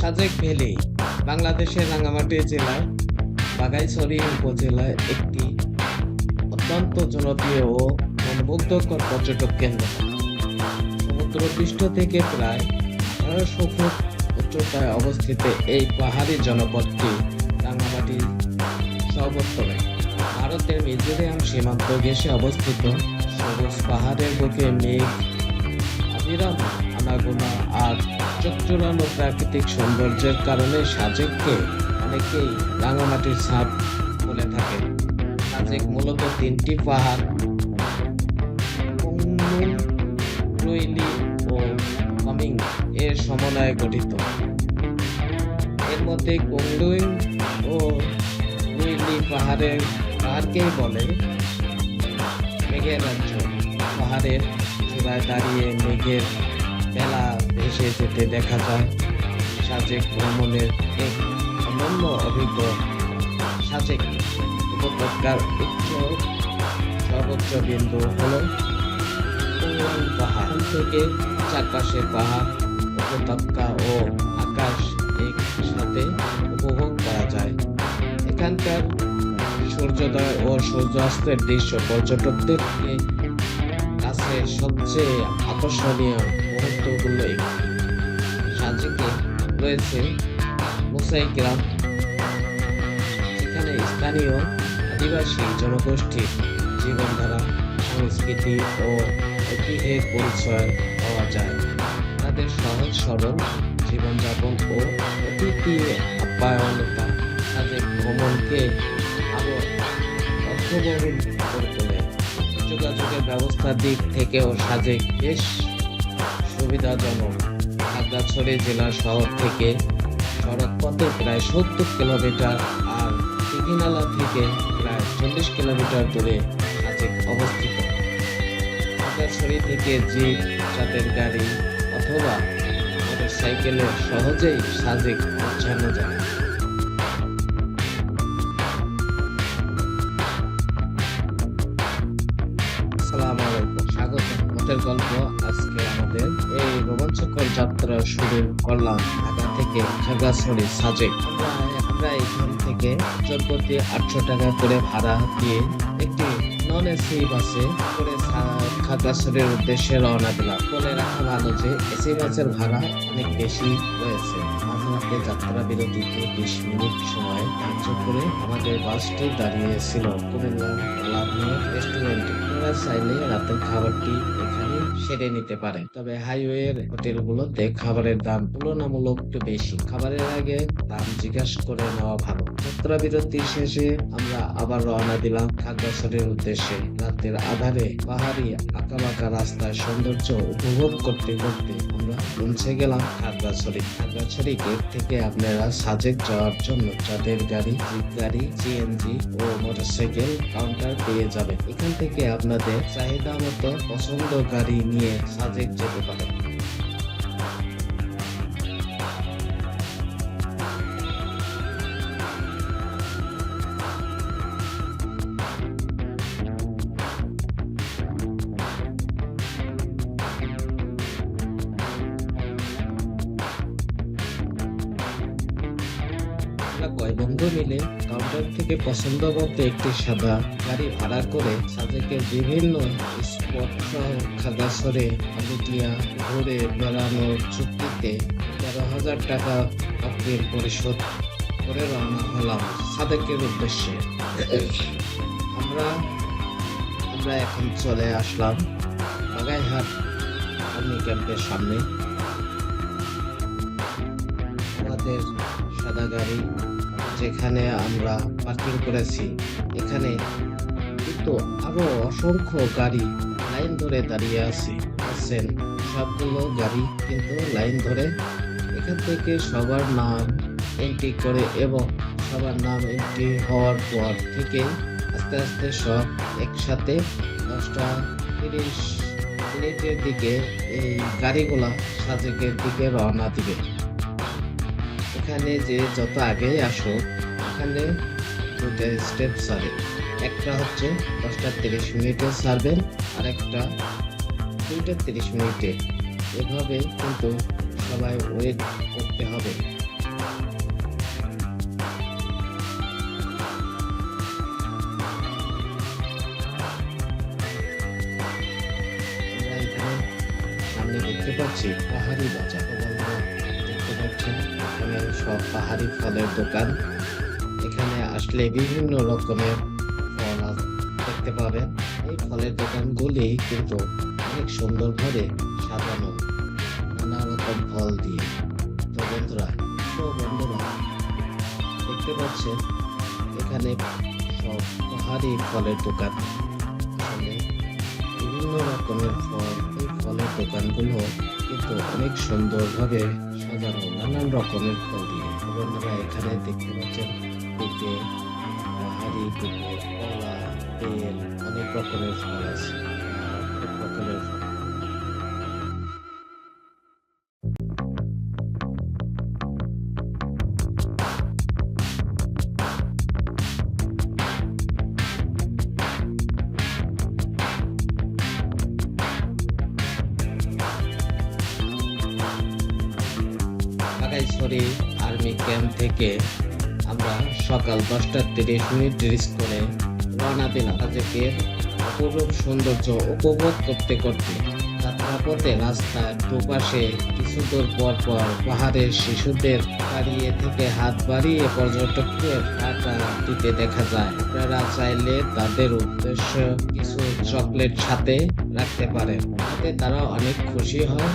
Sajek valley বাংলাদেশের রাঙ্গামাটি জেলার বাঘাইছড়ি উপজেলায় একটি অত্যন্ত জনপ্রিয় ও মনোমুগ্ধকর পর্যটক কেন্দ্র। সমুদ্রপৃষ্ঠ থেকে প্রায় 1800 ফুট উচ্চতায় অবস্থিত এই পাহাড়ি জনপদটি রাঙ্গামাটির সর্বোত্তরে ভারতের মিজোরাম সীমান্ত ঘেঁষে অবস্থিত। সবুজ পাহাড়ের বুকে মেঘ অবিরাম আনাগোনা আর চোখ জুড়ানো প্রাকৃতিক সৌন্দর্যের কারণে সাজেককে অনেকেই রাঙামাটির ছাপ বলে থাকে। সাজেক মূলত তিনটি পাহাড় কুংলুং, রুইলি ও কামিং এর সমন্বয়ে গঠিত। এর মধ্যে কুংলুং ও রুইলি পাহাড়কেই বলে মেঘের রাজ্য। পাহাড়ের চূড়ায় দাঁড়িয়ে মেঘের বেলা ভেসে যেতে দেখা যায় সাজেক ভ্রমণের এক অনন্য অভিজ্ঞ। সাজেক উপত্যকার সর্বোচ্চ বিন্দু হলো কুংলাং পাহাড়। থেকে চারপাশে পাহাড়, উপত্যকা ও আকাশ একসাথে উপভোগ করা যায়। এখানকার সূর্যোদয় ও সূর্যাস্তের দৃশ্য পর্যটকদেরকে কাছে সবচেয়ে আকর্ষণীয় মুহূর্তগুলো একটি। সাজেকে রয়েছে মুসাই গ্রাম, যেখানে স্থানীয় আদিবাসী জনগোষ্ঠীর জীবনধারা, সংস্কৃতি ও ঐতিহ্যের পরিচয় পাওয়া যায়। তাদের সহজ সরল জীবনযাপন ও অতিথি আপ্যায়নতা সাজেক ভ্রমণকে আরো অর্থবহুল করে তোলে। যোগাযোগের ব্যবস্থার দিক থেকেও সাজেক বেশ সুবিধাজনক। খাগড়াছড়ি জেলা শহর থেকে সড়ক পথে প্রায় 70 কিলোমিটার আর দীঘিনালা থেকে প্রায় 40 কিলোমিটার দূরে সাজেক অবস্থিত। খাগড়াছড়ি থেকে জিপ, জাতের গাড়ি অথবা মোটরসাইকেলে সহজেই সাজেক পৌঁছানো যায়। আসসালামু আলাইকুম, স্বাগত পথের গল্প। আজকে আমাদের এই রোমাঞ্চকর যাত্রা শুরু করলাম ঢাকা থেকে খাগড়াছড়ি সাজেক। আমরা এখান থেকে জনপ্রতি 800 টাকা করে ভাড়া দিয়ে একটি নন এসি বাসে করে খাগড়াছড়ির উদ্দেশ্যে রওনা দিলাম। বলে রাখা ভালো যে এসি বাসের ভাড়া অনেক বেশি রয়েছে। মাঝে যাত্রা বিরতিতে 20 মিনিট সময় ধার্য করে আমাদের বাসটি দাঁড়িয়েছিল কুমিল্লা লাভমিয়া রেস্টুরেন্টে। আপনারা চাইলে রাতের খাবারটি এখানে সেরে নিতে পারেন, তবে হাইওয়ের হোটেলগুলোতে খাবারের দাম তুলনামূলক একটু বেশি। খাবারের আগে দাম জিজ্ঞাসা করে নেওয়া ভালো। যাত্রা বিরতি শেষে আমরা আবার রওনা দিলাম খাগড়াছড়ির উদ্দেশ্যে। রাতের আধারে পাহাড়ি আঁকাবাঁকা রাস্তার সৌন্দর্য উপভোগ করতে করতে আমরা পৌঁছে গেলাম খাগড়াছড়ি। খাগড়াছড়ি গেট থেকে আপনারা সাজেক যাওয়ার জন্য যাদের গাড়ি, জিপ গাড়ি, সিএনজি ও মোটরসাইকেল কাউন্টার পেয়ে যাবেন। এখান থেকে আপনাদের চাহিদা মতো পছন্দ গাড়ি নিয়ে সাজেক যেতে পারেন। কয় বন্ধু মিলে কাউন্টার থেকে পছন্দ মতো একটি সাদা গাড়ি ভাড়া করে সাজেকের বিভিন্ন স্পট সহ খাগড়াছড়ি আলুটিয়া ঘুরে বেড়ানোর চুক্তিতে 13,000 টাকা অগ্রিম পরিশোধ করে রওনা হলাম সাজেকের উদ্দেশ্যে। আমরা এখন চলে আসলাম বাগাইহাট আর্মি ক্যাম্পের সামনে। আমাদের সাদা গাড়ি যেখানে আমরা পার্কিং করেছি, এখানে কিন্তু আরো অসংখ্য গাড়ি লাইন ধরে দাঁড়িয়ে আছেন। সবগুলো গাড়ি কিন্তু লাইন ধরে এখান থেকে সবার নাম এন্ট্রি করে এবং সবার নাম এন্ট্রি হওয়ার পর থেকে আস্তে আস্তে সব একসাথে 10টা 30 মিনিটের দিকে এই গাড়িগুলা সাজেকের দিকে রওনা দিবে। এখানে যে যত আগে আসো, এখানে দুটো স্টেপ ছাড়ে। একটা হচ্ছে 10টা 30 মিনিটে ছাড়বেন, আর একটা 2টা 30 মিনিটে। এভাবে কিন্তু সবাই ওয়েট করতে হবে। সামনে দেখতে পাচ্ছি পাহাড়ি বাজার। তো বন্ধুরা দেখতে পাচ্ছেন এখানে সব পাহাড়ি ফলের দোকান। এখানে আসলে বিভিন্ন রকমের ফল দেখতে পাবেন। এই ফলের দোকানগুলি কিন্তু অনেক সুন্দরভাবে সাজানো, নানা রকম ফল দিয়ে। তো বন্ধুরা দেখতে পাচ্ছেন এখানে সব পাহাড়ি ফলের দোকান। এখানে বিভিন্ন রকমের ফল, এই ফলের দোকানগুলো কিন্তু অনেক সুন্দরভাবে সাজানো, নানান রকমের ফল দিয়ে। বন্ধুরা এখানে দেখতে পাচ্ছেন পেঁপে, পাহাড়ি পেঁপে, কলা, বেল, অনেক রকমের ফল আছে, অনেক রকমের ফল। বাঘাইছড়ি আর্মি ক্যাম্প থেকে আমরা সকাল 10:30 রিস্ক করে রওনা দিলাম সাজেকের অপরূপ সৌন্দর্য উপভোগ করতে করতে। যাত্রাপথে রাস্তার দুপাশে কিছু দূর পর পর পাহাড়ের শিশুদের দাঁড়িয়ে থেকে হাত বাড়িয়ে পর্যটকদের টাটা দিতে দেখা যায়। আপনারা চাইলে তাদের উদ্দেশ্য কিছু চকলেট সাথে রাখতে পারেন, তাতে তারা অনেক খুশি হয়।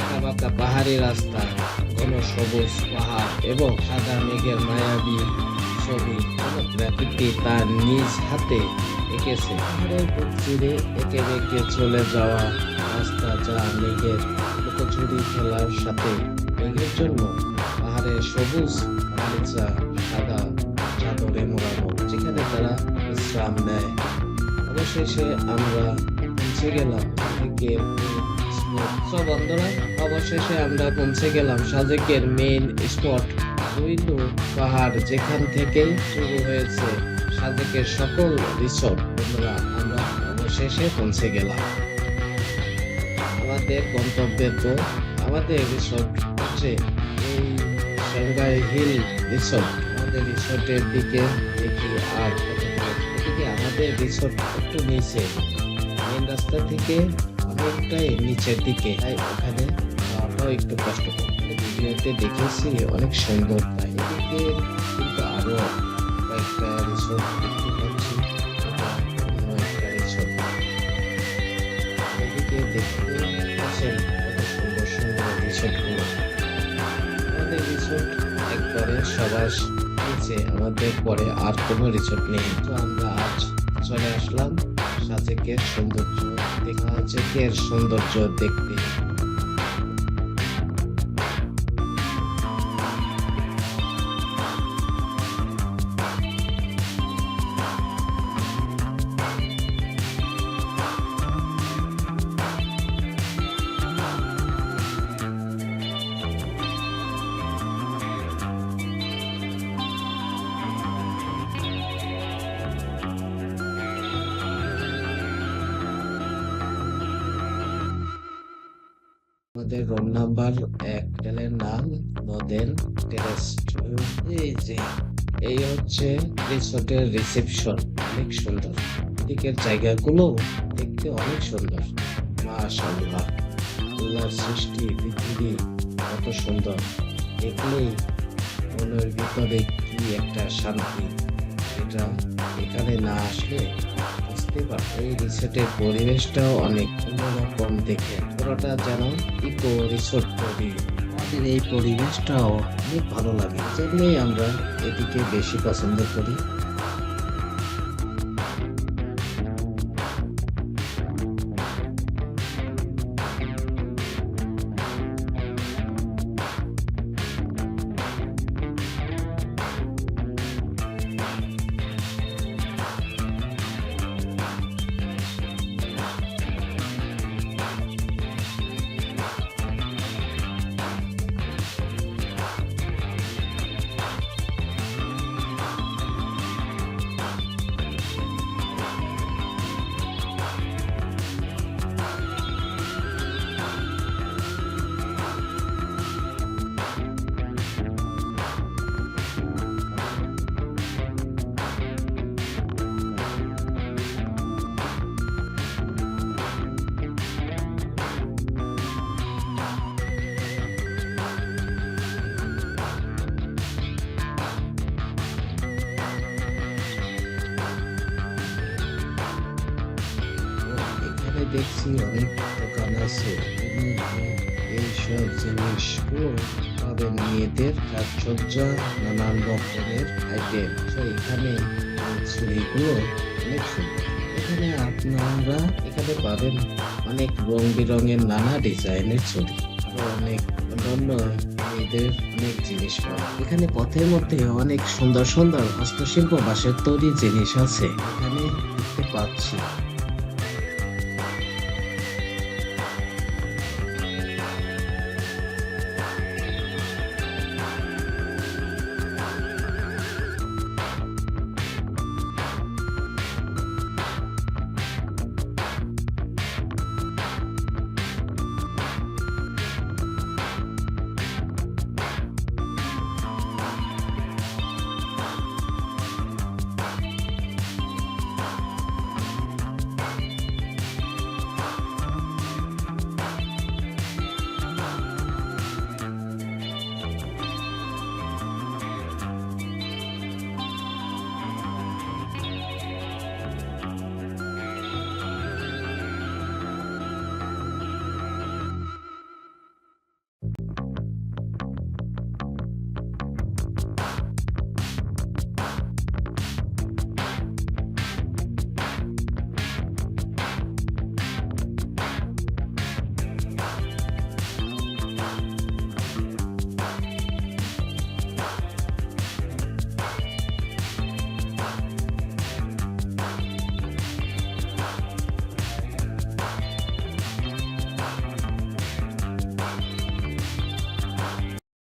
আঁকাবাঁকা পাহাড়ি রাস্তা, ঘন সবুজ পাহাড় এবং সাদা মেঘের মায়াবী ছবি প্রকৃতি তার নিজ হাতে এঁকেছে। পাহাড়ের বুক চিরে এঁকে বেঁকে চলে যাওয়া রাস্তা, যা মেঘের লুকোচুরি খেলার সাথে মেঘের জন্য পাহাড়ের সবুজ গালিচা সাদা চাদরে মোড়ানো, যেখানে তারা বিশ্রাম নেয়। অবশেষে আমরা পৌঁছে গেলাম সাজেকের বন্ধুরা, অবশেষে আমরা পৌঁছে গেলাম সাজেকের মেইন স্পট দুইলু পাহাড়, যেখান থেকে শুরু হয়েছে সাজেকের সকল রিসোর্ট। বন্ধুরা আমরা অবশেষে পৌঁছে গেলাম আমাদের গন্তব্যে। তো আমাদের রিসোর্ট হচ্ছে এই সাংগাই হিল রিসোর্ট। আমাদের রিসোর্টের দিকে দেখি, আর এদিকে আমাদের রিসোর্ট একটু নিচে, মেন রাস্তা থেকে অনেকটাই নিচের দিকে, তাই ওখানে যাওয়াটাও একটু কষ্টকর। ভিডিওতে দেখেছি অনেক সুন্দর, তাই এদিকে কিন্তু আরো কয়েকটা রিসোর্ট দেখতে পাচ্ছি, অন্য একটা রিসোর্ট। এদিকে দেখতে পাচ্ছেন কত সুন্দর সুন্দর রিসোর্টগুলো। আমাদের রিসোর্ট একবারে সবার নিচে, আমাদের পরে আর কোনো রিসোর্ট নেই। তো আমরা আজ চলে আসলাম সাজেকের সৌন্দর্য সাজেকের সৌন্দর্য দেখতে। আমাদের রুম নাম্বার 1, হোটেলের নাম নদেন টেরেস। এই হচ্ছে রিসোর্টের রিসেপশন, অনেক সুন্দর। এদিকের জায়গাগুলো দেখতে অনেক সুন্দর। মাশাআল্লাহ, আল্লাহর সৃষ্টি পৃথিবী কত সুন্দর, দেখলেই মনের ভিতরে কি একটা শান্তি, এটা এখানে না আসলে বুঝতে পারো। এই রিসোর্টের পরিবেশটাও অনেক অন্যরকম দেখে, পুরোটা যেন ইকো রিসোর্ট তৈরি। আমাদের এই পরিবেশটাও অনেক ভালো লাগে, জন্যই আমরা এদিকে বেশি পছন্দ করি। দেখছি অনেক দোকান আছে, এর মধ্যে এইসব জিনিসগুলো পাবেন মেয়েদের সাজসজ্জা, নানান রকমের আইটেম। এখানে এই ছুরিগুলো অনেক সুন্দর। এখানে পাবেন অনেক রং বেরঙের নানা ডিজাইনের ছুরি, আরো অনেক অন্যান্য মেয়েদের অনেক জিনিস পাবেন। এখানে পথের মধ্যে অনেক সুন্দর সুন্দর হস্তশিল্প বাঁশের তৈরি জিনিস আছে, এখানে দেখতে পাচ্ছি।